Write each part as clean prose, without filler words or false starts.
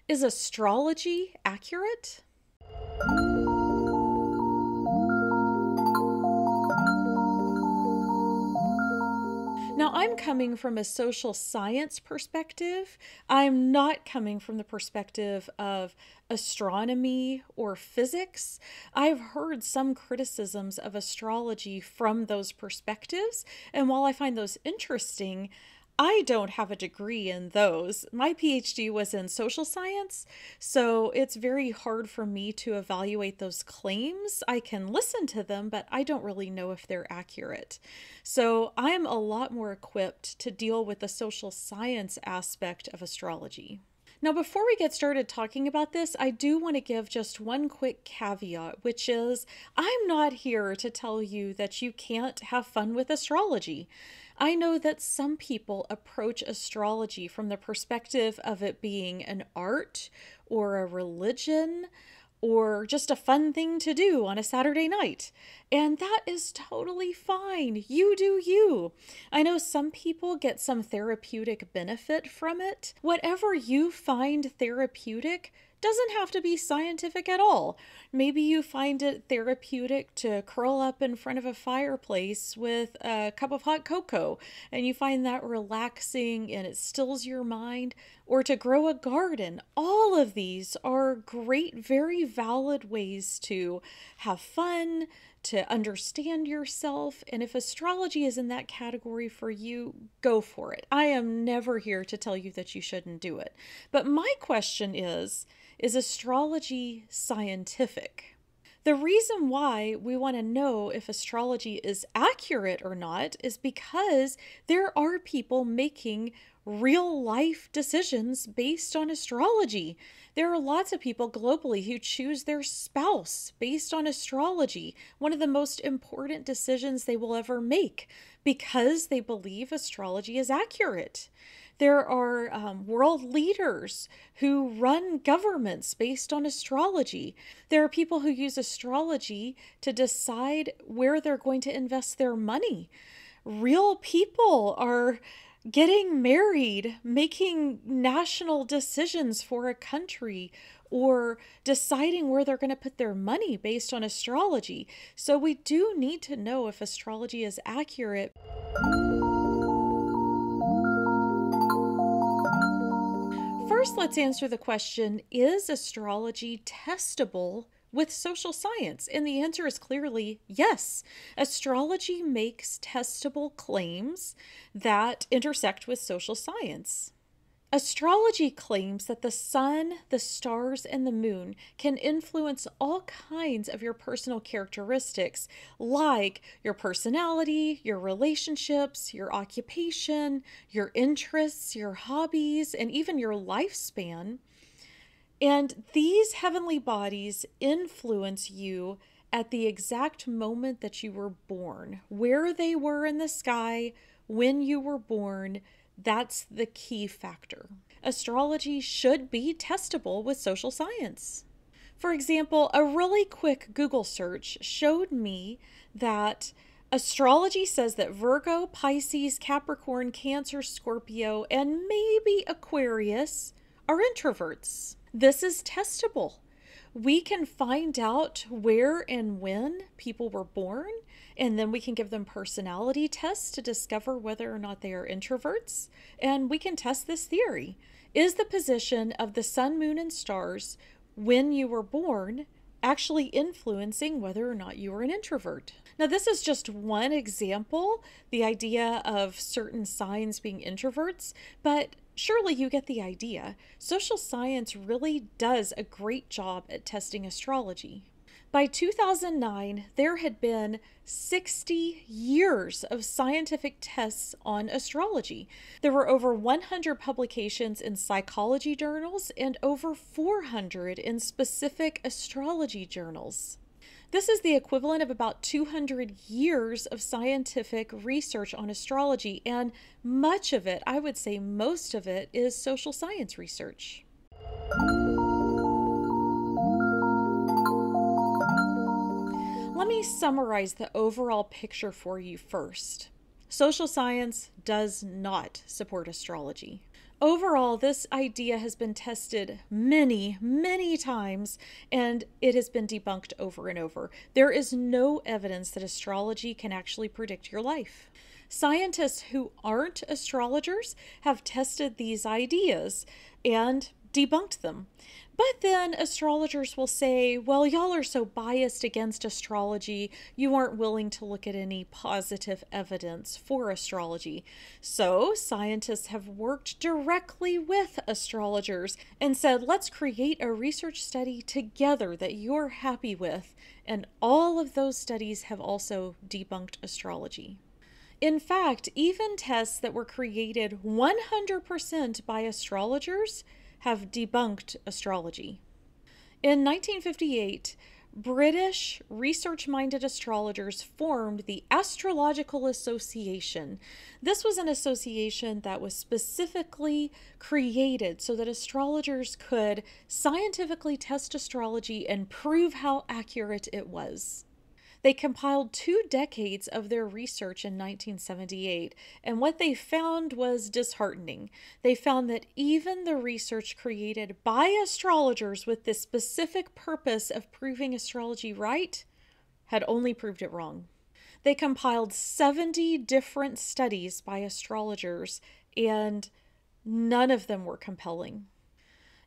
Is astrology accurate? Now, I'm coming from a social science perspective. I'm not coming from the perspective of astronomy or physics. I've heard some criticisms of astrology from those perspectives, and while I find those interesting, I don't have a degree in those. My PhD was in social science, so it's very hard for me to evaluate those claims. I can listen to them, but I don't really know if they're accurate. So I'm a lot more equipped to deal with the social science aspect of astrology. Now, before we get started talking about this, I do want to give just one quick caveat, which is I'm not here to tell you that you can't have fun with astrology. I know that some people approach astrology from the perspective of it being an art or a religion or just a fun thing to do on a Saturday night. And that is totally fine. You do you. I know some people get some therapeutic benefit from it. Whatever you find therapeutic doesn't have to be scientific at all. Maybe you find it therapeutic to curl up in front of a fireplace with a cup of hot cocoa, and you find that relaxing and it stills your mind, or to grow a garden. All of these are great, very valid ways to have fun, to understand yourself. And if astrology is in that category for you, go for it. I am never here to tell you that you shouldn't do it. But my question is astrology scientific? The reason why we want to know if astrology is accurate or not is because there are people making real life decisions based on astrology. There are lots of people globally who choose their spouse based on astrology, one of the most important decisions they will ever make, because they believe astrology is accurate. There are world leaders who run governments based on astrology. There are people who use astrology to decide where they're going to invest their money. Real people are getting married, making national decisions for a country, or deciding where they're going to put their money based on astrology. So we do need to know if astrology is accurate. First, let's answer the question, is astrology testable with social science? And the answer is clearly yes. Astrology makes testable claims that intersect with social science. Astrology claims that the sun, the stars, and the moon can influence all kinds of your personal characteristics, like your personality, your relationships, your occupation, your interests, your hobbies, and even your lifespan. And these heavenly bodies influence you at the exact moment that you were born. Where they were in the sky, when you were born, that's the key factor. Astrology should be testable with social science. For example, a really quick Google search showed me that astrology says that Virgo, Pisces, Capricorn, Cancer, Scorpio, and maybe Aquarius are introverts. This is testable. We can find out where and when people were born, and then we can give them personality tests to discover whether or not they are introverts. And we can test this theory. Is the position of the sun, moon, and stars when you were born actually influencing whether or not you are an introvert? Now, this is just one example, the idea of certain signs being introverts, but surely you get the idea. Social science really does a great job at testing astrology. By 2009, there had been 60 years of scientific tests on astrology. There were over 100 publications in psychology journals and over 400 in specific astrology journals. This is the equivalent of about 200 years of scientific research on astrology, and much of it, I would say most of it, is social science research. Let me summarize the overall picture for you first. Social science does not support astrology. Overall, this idea has been tested many, many times, and it has been debunked over and over. There is no evidence that astrology can actually predict your life. Scientists who aren't astrologers have tested these ideas and debunked them. But then astrologers will say, well, y'all are so biased against astrology, you aren't willing to look at any positive evidence for astrology. So scientists have worked directly with astrologers and said, let's create a research study together that you're happy with. And all of those studies have also debunked astrology. In fact, even tests that were created 100% by astrologers have debunked astrology. In 1958, British research-minded astrologers formed the Astrological Association. This was an association that was specifically created so that astrologers could scientifically test astrology and prove how accurate it was. They compiled 2 decades of their research in 1978, and what they found was disheartening. They found that even the research created by astrologers with the specific purpose of proving astrology right had only proved it wrong. They compiled 70 different studies by astrologers, and none of them were compelling.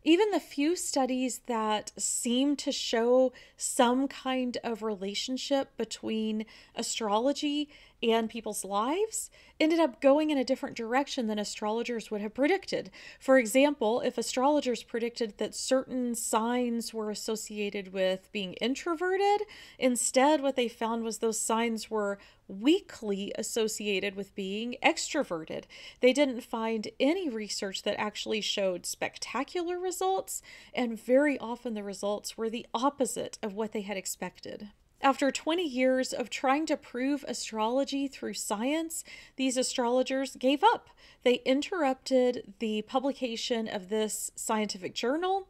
Even the few studies that seem to show some kind of relationship between astrology and people's lives ended up going in a different direction than astrologers would have predicted. For example, if astrologers predicted that certain signs were associated with being introverted, instead what they found was those signs were weakly associated with being extroverted. They didn't find any research that actually showed spectacular results, and very often the results were the opposite of what they had expected. After 20 years of trying to prove astrology through science, these astrologers gave up. They interrupted the publication of this scientific journal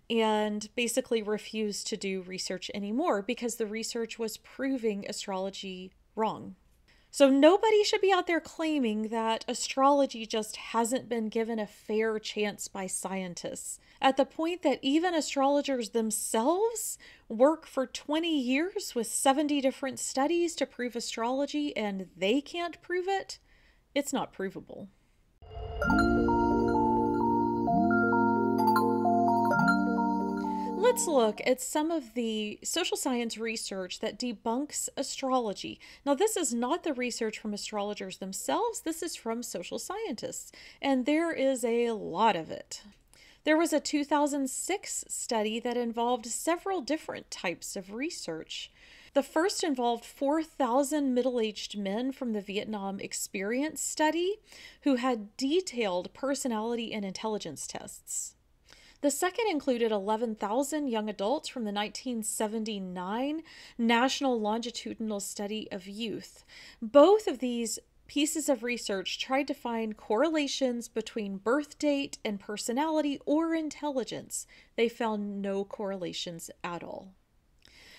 and basically refused to do research anymore because the research was proving astrology wrong. So nobody should be out there claiming that astrology just hasn't been given a fair chance by scientists. At the point that even astrologers themselves work for 20 years with 70 different studies to prove astrology and they can't prove it, it's not provable. Let's look at some of the social science research that debunks astrology. Now, this is not the research from astrologers themselves. This is from social scientists, and there is a lot of it. There was a 2006 study that involved several different types of research. The first involved 4,000 middle-aged men from the Vietnam Experience study who had detailed personality and intelligence tests. The second included 11,000 young adults from the 1979 National Longitudinal Study of Youth. Both of these pieces of research tried to find correlations between birth date and personality or intelligence. They found no correlations at all.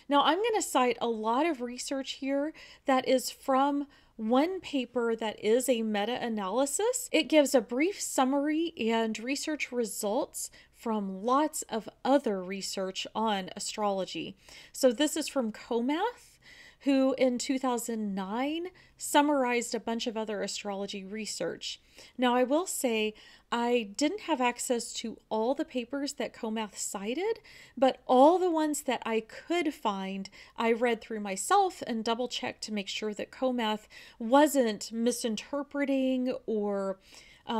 Now, I'm going to cite a lot of research here that is from one paper that is a meta-analysis. It gives a brief summary and research results from lots of other research on astrology. So this is from Comath, who in 2009 summarized a bunch of other astrology research. Now, I will say I didn't have access to all the papers that Comath cited, but all the ones that I could find, I read through myself and double-checked to make sure that Comath wasn't misinterpreting or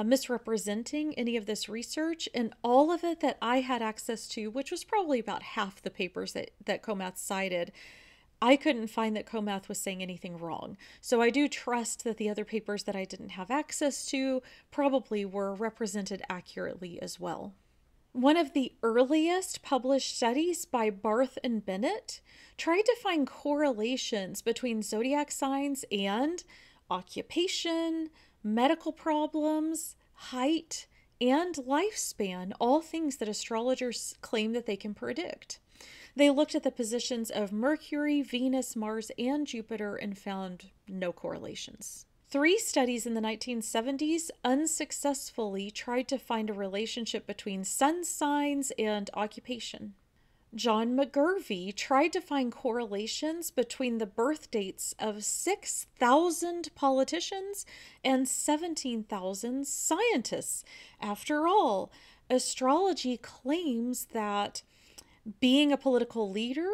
misrepresenting any of this research, and all of it that I had access to, which was probably about half the papers that Comath cited, I couldn't find that Comath was saying anything wrong. So I do trust that the other papers that I didn't have access to probably were represented accurately as well. One of the earliest published studies by Barth and Bennett tried to find correlations between zodiac signs and occupation, medical problems, height, and lifespan, all things that astrologers claim that they can predict. They looked at the positions of Mercury, Venus, Mars, and Jupiter and found no correlations. 3 studies in the 1970s unsuccessfully tried to find a relationship between sun signs and occupation. John McGurvey tried to find correlations between the birth dates of 6,000 politicians and 17,000 scientists. After all, astrology claims that being a political leader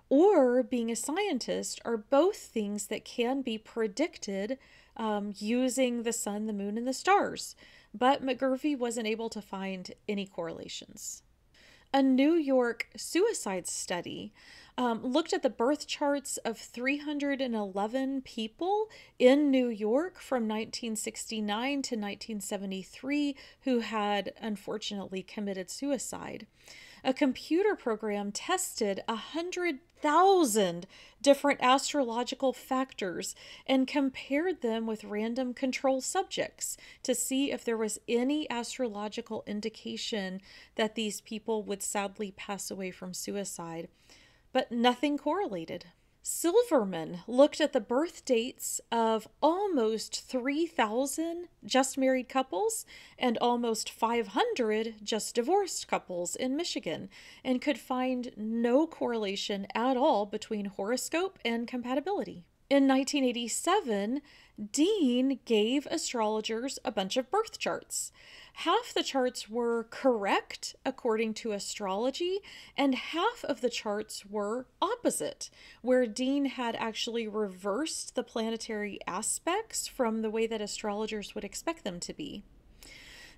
or being a scientist are both things that can be predicted using the sun, the moon, and the stars. But McGurvey wasn't able to find any correlations. A New York suicide study looked at the birth charts of 311 people in New York from 1969 to 1973 who had unfortunately committed suicide. A computer program tested 100,000 different astrological factors and compared them with random control subjects to see if there was any astrological indication that these people would sadly pass away from suicide. But nothing correlated. Silverman looked at the birth dates of almost 3,000 just married couples and almost 500 just divorced couples in Michigan and could find no correlation at all between horoscope and compatibility. In 1987, Dean gave astrologers a bunch of birth charts. Half the charts were correct according to astrology, and half of the charts were opposite, where Dean had actually reversed the planetary aspects from the way that astrologers would expect them to be.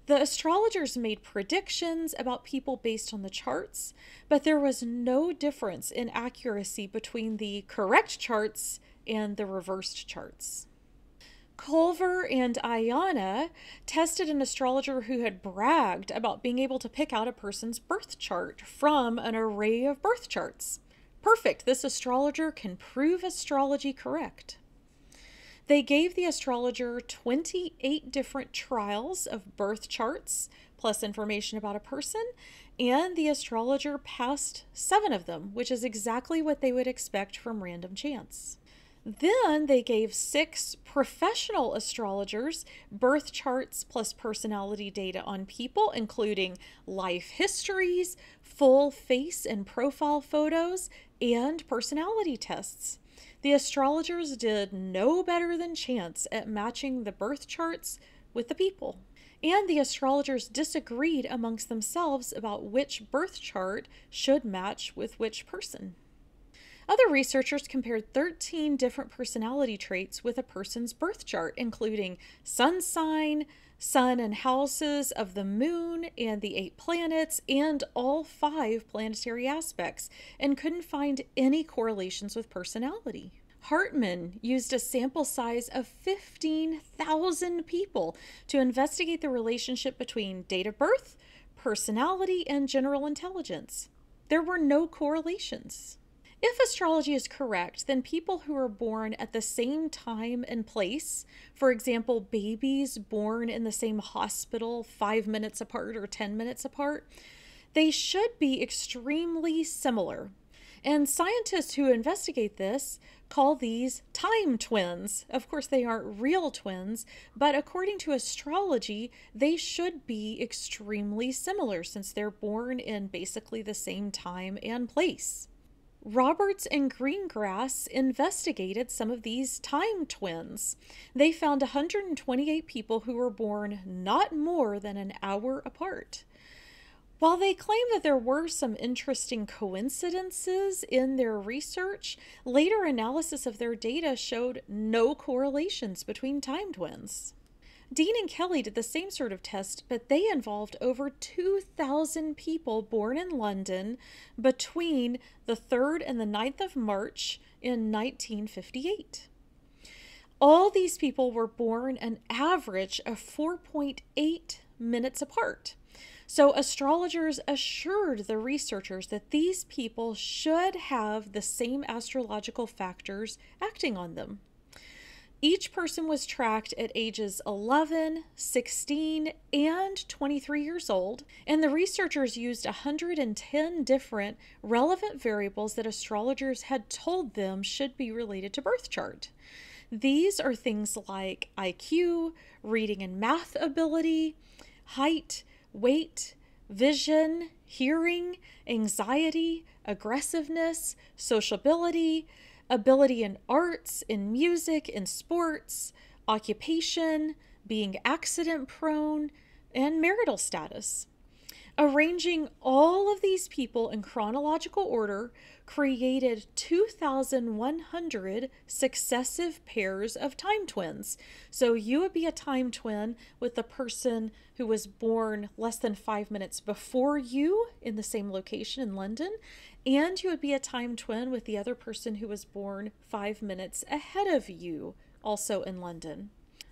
The astrologers made predictions about people based on the charts, but there was no difference in accuracy between the correct charts and the reversed charts. Culver and Ayana tested an astrologer who had bragged about being able to pick out a person's birth chart from an array of birth charts. Perfect, this astrologer can prove astrology correct. They gave the astrologer 28 different trials of birth charts, plus information about a person, and the astrologer passed 7 of them, which is exactly what they would expect from random chance. Then they gave 6 professional astrologers birth charts plus personality data on people, including life histories, full face and profile photos, and personality tests. The astrologers did no better than chance at matching the birth charts with the people. And the astrologers disagreed amongst themselves about which birth chart should match with which person. Other researchers compared 13 different personality traits with a person's birth chart, including sun sign, sun and houses of the moon and the 8 planets, and all 5 planetary aspects, and couldn't find any correlations with personality. Hartman used a sample size of 15,000 people to investigate the relationship between date of birth, personality, and general intelligence. There were no correlations. If astrology is correct, then people who are born at the same time and place, for example, babies born in the same hospital 5 minutes apart or 10 minutes apart, they should be extremely similar. And scientists who investigate this call these time twins. Of course, they aren't real twins, but according to astrology, they should be extremely similar since they're born in basically the same time and place. Roberts and Greengrass investigated some of these time twins. They found 128 people who were born not more than an hour apart. While they claim that there were some interesting coincidences in their research, later analysis of their data showed no correlations between time twins. Dean and Kelly did the same sort of test, but they involved over 2,000 people born in London between the 3rd and the 9th of March in 1958. All these people were born an average of 4.8 minutes apart. So astrologers assured the researchers that these people should have the same astrological factors acting on them. Each person was tracked at ages 11, 16, and 23 years old, and the researchers used 110 different relevant variables that astrologers had told them should be related to birth chart. These are things like IQ, reading and math ability, height, weight, vision, hearing, anxiety, aggressiveness, sociability, ability in arts, in music, in sports, occupation, being accident prone, and marital status. Arranging all of these people in chronological order created 2,100 successive pairs of time twins. So you would be a time twin with the person who was born less than 5 minutes before you in the same location in London, and you would be a time twin with the other person who was born 5 minutes ahead of you, also in London.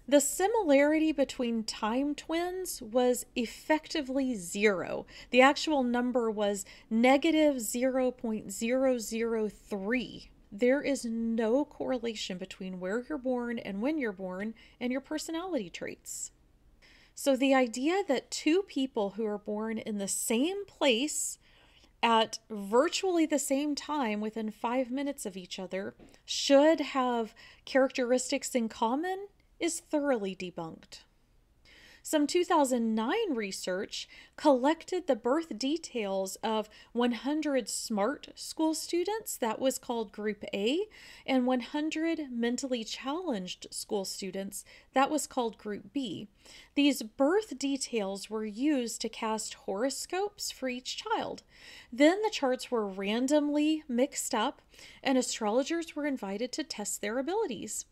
The similarity between time twins was effectively zero. The actual number was negative 0.003. There is no correlation between where you're born and when you're born and your personality traits. So the idea that two people who are born in the same place at virtually the same time within 5 minutes of each other should have characteristics in common is thoroughly debunked. Some 2009 research collected the birth details of 100 SMART school students, that was called Group A, and 100 mentally challenged school students, that was called Group B. These birth details were used to cast horoscopes for each child. Then the charts were randomly mixed up, and astrologers were invited to test their abilities.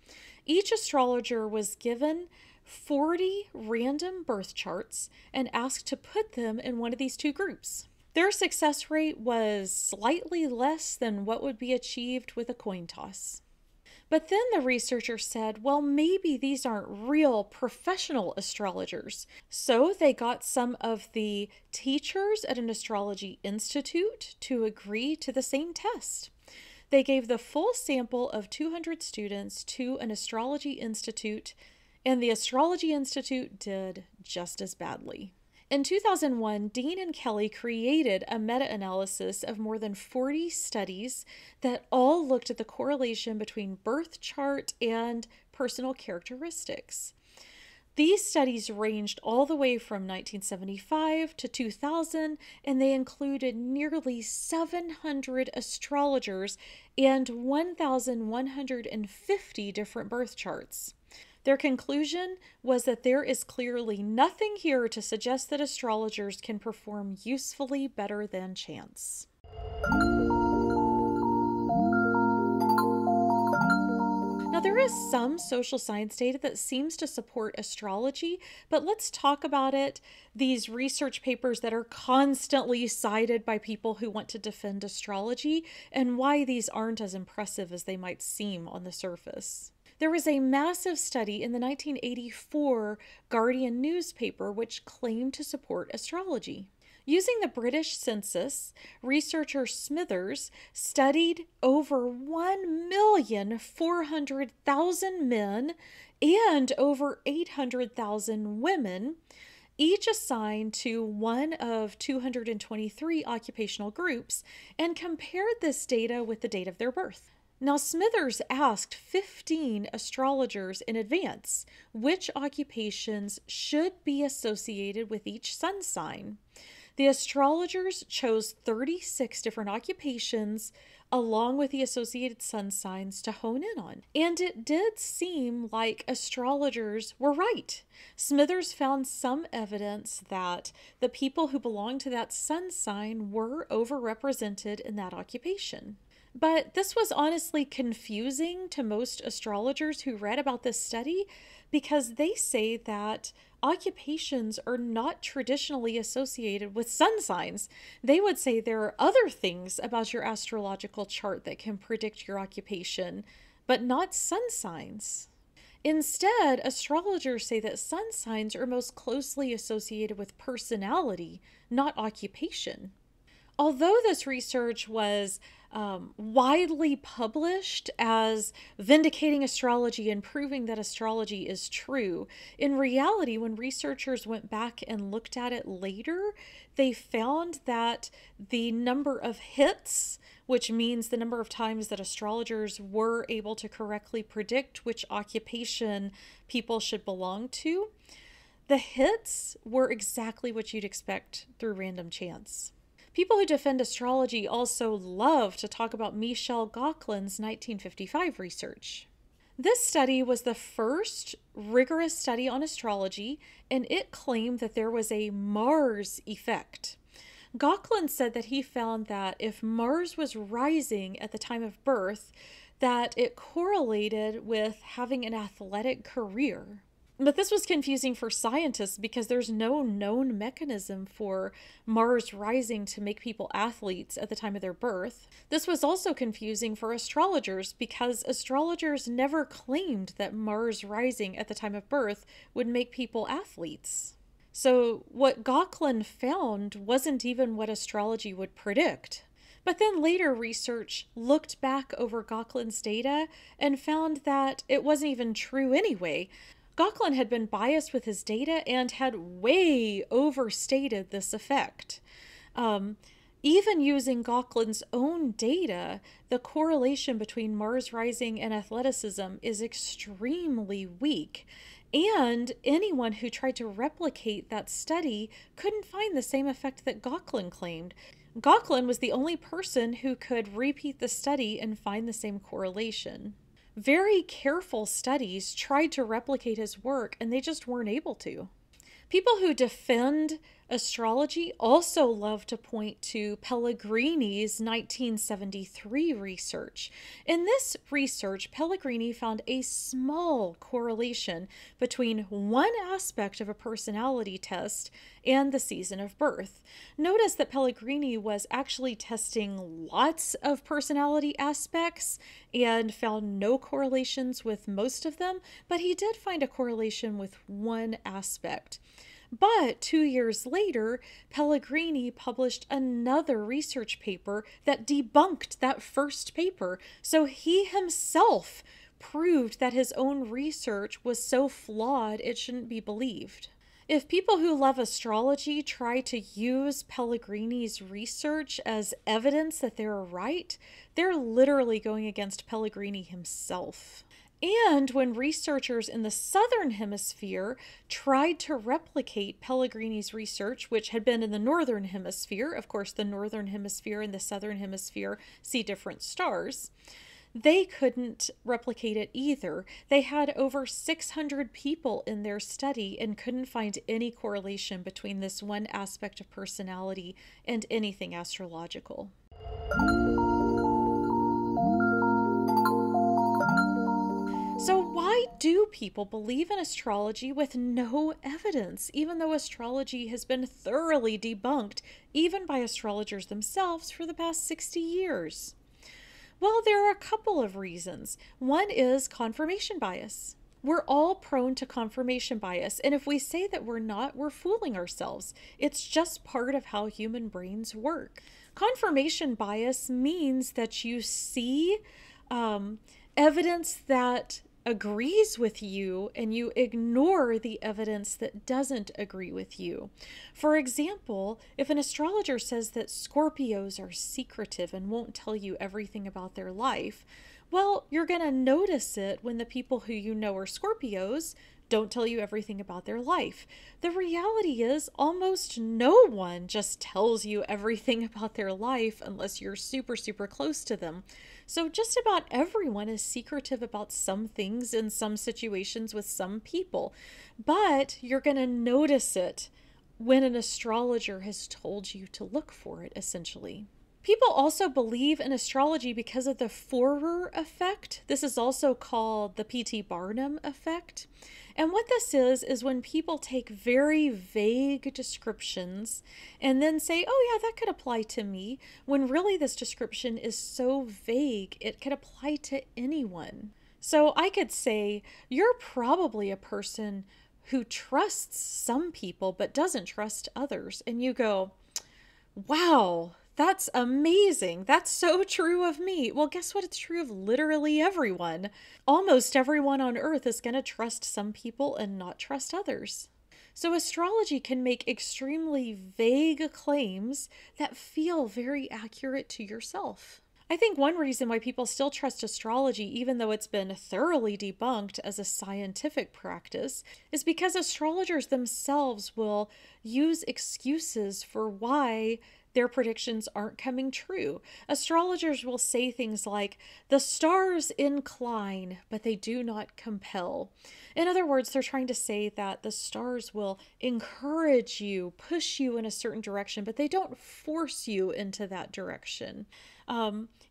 Each astrologer was given 40 random birth charts and asked to put them in one of these two groups. Their success rate was slightly less than what would be achieved with a coin toss. But then the researcher said, well, maybe these aren't real professional astrologers. So they got some of the teachers at an astrology institute to agree to the same test. They gave the full sample of 200 students to an astrology institute, and the Astrology Institute did just as badly. In 2001, Dean and Kelly created a meta-analysis of more than 40 studies that all looked at the correlation between birth chart and personal characteristics. These studies ranged all the way from 1975 to 2000, and they included nearly 700 astrologers and 1,150 different birth charts. Their conclusion was that there is clearly nothing here to suggest that astrologers can perform usefully better than chance. Now, there is some social science data that seems to support astrology, but let's talk about it. These research papers that are constantly cited by people who want to defend astrology, and why these aren't as impressive as they might seem on the surface. There was a massive study in the 1984 Guardian newspaper which claimed to support astrology. Using the British census, researcher Smithers studied over 1,400,000 men and over 800,000 women, each assigned to one of 223 occupational groups, and compared this data with the date of their birth. Now, Smithers asked 15 astrologers in advance which occupations should be associated with each sun sign. The astrologers chose 36 different occupations along with the associated sun signs to hone in on. And it did seem like astrologers were right. Smithers found some evidence that the people who belonged to that sun sign were overrepresented in that occupation. But this was honestly confusing to most astrologers who read about this study, because they say that occupations are not traditionally associated with sun signs. They would say there are other things about your astrological chart that can predict your occupation, but not sun signs. Instead, astrologers say that sun signs are most closely associated with personality, not occupation. Although this research was widely published as vindicating astrology and proving that astrology is true, in reality, when researchers went back and looked at it later, they found that the number of hits, which means the number of times that astrologers were able to correctly predict which occupation people should belong to, the hits were exactly what you'd expect through random chance. People who defend astrology also love to talk about Michel Gauquelin's 1955 research. This study was the first rigorous study on astrology, and it claimed that there was a Mars effect. Gauquelin said that he found that if Mars was rising at the time of birth, that it correlated with having an athletic career. But this was confusing for scientists because there's no known mechanism for Mars rising to make people athletes at the time of their birth. This was also confusing for astrologers because astrologers never claimed that Mars rising at the time of birth would make people athletes. So what Gauquelin found wasn't even what astrology would predict. But then later research looked back over Gauquelin's data and found that it wasn't even true anyway. Gauquelin had been biased with his data and had way overstated this effect. Even using Gauquelin's own data, the correlation between Mars rising and athleticism is extremely weak. And anyone who tried to replicate that study couldn't find the same effect that Gauquelin claimed. Gauquelin was the only person who could repeat the study and find the same correlation. Very careful studies tried to replicate his work, and they just weren't able to. People who defend astrology also love to point to Pellegrini's 1973 research. In this research, Pellegrini found a small correlation between one aspect of a personality test and the season of birth. Notice that Pellegrini was actually testing lots of personality aspects and found no correlations with most of them, but he did find a correlation with one aspect. But 2 years later, Pellegrini published another research paper that debunked that first paper. So he himself proved that his own research was so flawed it shouldn't be believed. If people who love astrology try to use Pellegrini's research as evidence that they're right, they're literally going against Pellegrini himself. And when researchers in the southern hemisphere tried to replicate Pellegrini's research, which had been in the northern hemisphere, of course, the northern hemisphere and the southern hemisphere see different stars, they couldn't replicate it either. They had over 600 people in their study and couldn't find any correlation between this one aspect of personality and anything astrological. So why do people believe in astrology with no evidence, even though astrology has been thoroughly debunked, even by astrologers themselves, for the past 60 years? Well, there are a couple of reasons. One is confirmation bias. We're all prone to confirmation bias, and if we say that we're not, we're fooling ourselves. It's just part of how human brains work. Confirmation bias means that you see evidence that agrees with you and you ignore the evidence that doesn't agree with you. For example, if an astrologer says that Scorpios are secretive and won't tell you everything about their life, well, you're going to notice it when the people who you know are Scorpios don't tell you everything about their life. The reality is almost no one just tells you everything about their life unless you're super, super close to them. So just about everyone is secretive about some things in some situations with some people, but you're going to notice it when an astrologer has told you to look for it, essentially. People also believe in astrology because of the Forer effect. This is also called the P.T. Barnum effect. And what this is when people take very vague descriptions and then say, oh yeah, that could apply to me, when really this description is so vague, it could apply to anyone. So I could say, you're probably a person who trusts some people but doesn't trust others. And you go, wow, That's amazing. That's so true of me. Well, guess what? It's true of literally everyone. Almost everyone on earth is going to trust some people and not trust others. So, astrology can make extremely vague claims that feel very accurate to yourself. I think one reason why people still trust astrology, even though it's been thoroughly debunked as a scientific practice, is because astrologers themselves will use excuses for why their predictions aren't coming true. Astrologers will say things like, the stars incline, but they do not compel. In other words, they're trying to say that the stars will encourage you, push you in a certain direction, but they don't force you into that direction.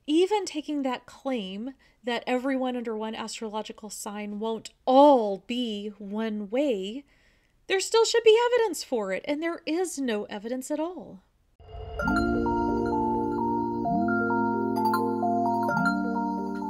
Even taking that claim that everyone under one astrological sign won't all be one way, there still should be evidence for it, and there is no evidence at all.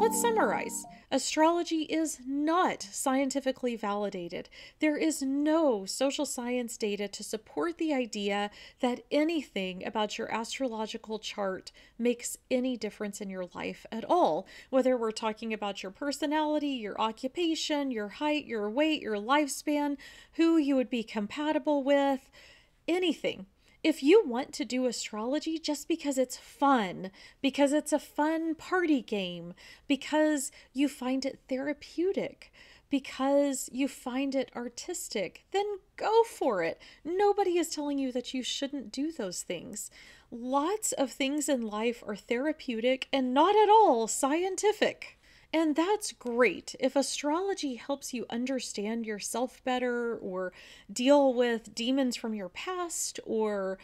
Let's summarize. Astrology is not scientifically validated. There is no social science data to support the idea that anything about your astrological chart makes any difference in your life at all. Whether we're talking about your personality, your occupation, your height, your weight, your lifespan, who you would be compatible with, anything. If you want to do astrology just because it's fun, because it's a fun party game, because you find it therapeutic, because you find it artistic, then go for it. Nobody is telling you that you shouldn't do those things. Lots of things in life are therapeutic and not at all scientific. And that's great. If astrology helps you understand yourself better, or deal with demons from your past, or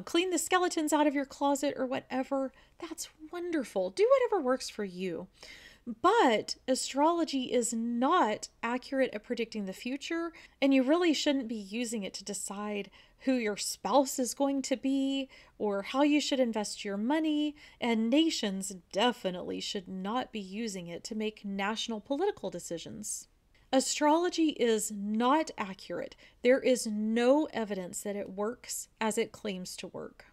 clean the skeletons out of your closet, or whatever, that's wonderful. Do whatever works for you. But astrology is not accurate at predicting the future, and you really shouldn't be using it to decide who your spouse is going to be or how you should invest your money, and nations definitely should not be using it to make national political decisions. Astrology is not accurate. There is no evidence that it works as it claims to work.